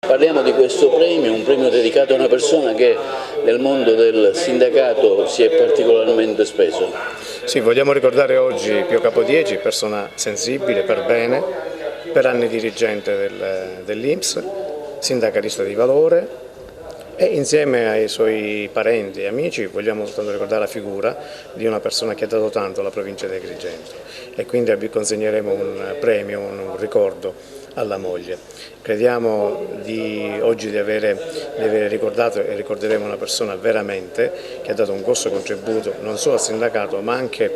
Parliamo di questo premio, un premio dedicato a una persona che nel mondo del sindacato si è particolarmente speso. Sì, vogliamo ricordare oggi Pio Capodieci, persona sensibile per bene, per anni dirigente dell'INPS, sindacalista di valore, e insieme ai suoi parenti e amici vogliamo soltanto ricordare la figura di una persona che ha dato tanto alla provincia di Agrigento, e quindi consegneremo un premio, un ricordo alla moglie. Crediamo oggi di aver ricordato e ricorderemo una persona veramente che ha dato un grosso contributo non solo al sindacato ma anche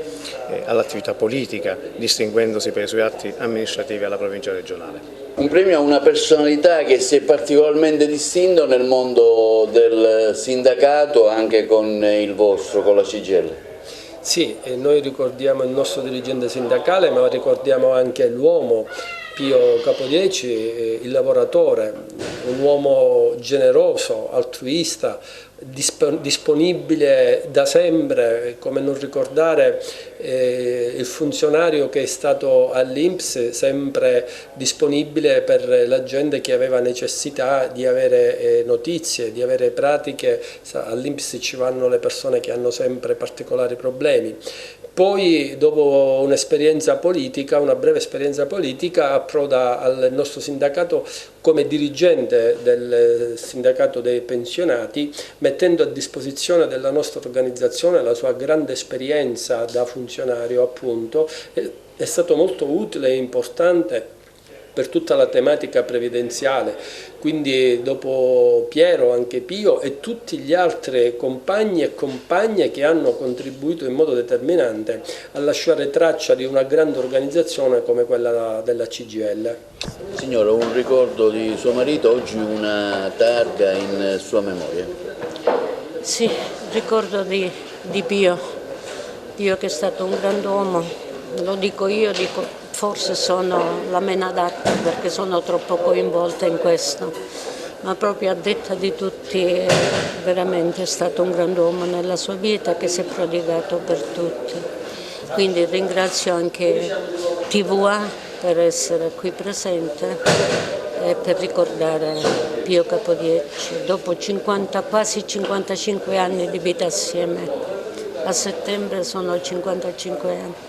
all'attività politica, distinguendosi per i suoi atti amministrativi alla provincia regionale. Un premio a una personalità che si è particolarmente distinto nel mondo del sindacato, anche con il vostro, con la CGIL. Sì, noi ricordiamo il nostro dirigente sindacale, ma ricordiamo anche l'uomo Pio Capodieci, il lavoratore, un uomo generoso, altruista, disponibile da sempre. Come non ricordare il funzionario che è stato all'INPS, sempre disponibile per la gente che aveva necessità di avere notizie, di avere pratiche. All'INPS ci vanno le persone che hanno sempre particolari problemi. Poi, dopo un'esperienza politica, una breve esperienza politica, approda al nostro sindacato come dirigente del sindacato dei pensionati, mettendo a disposizione della nostra organizzazione la sua grande esperienza da funzionario, appunto. È stato molto utile e importante per tutta la tematica previdenziale, quindi dopo Piero anche Pio e tutti gli altri compagni e compagne che hanno contribuito in modo determinante a lasciare traccia di una grande organizzazione come quella della CGIL. Signora, un ricordo di suo marito, oggi una targa in sua memoria. Sì, ricordo di Pio che è stato un grand'uomo, lo dico io, forse sono la meno adatta perché sono troppo coinvolta in questo, ma proprio a detta di tutti veramente è stato un grand'uomo nella sua vita che si è prodigato per tutti. Quindi ringrazio anche TVA per essere qui presente e per ricordare Pio Capodieci dopo quasi 55 anni di vita assieme. A settembre sono 55 anni.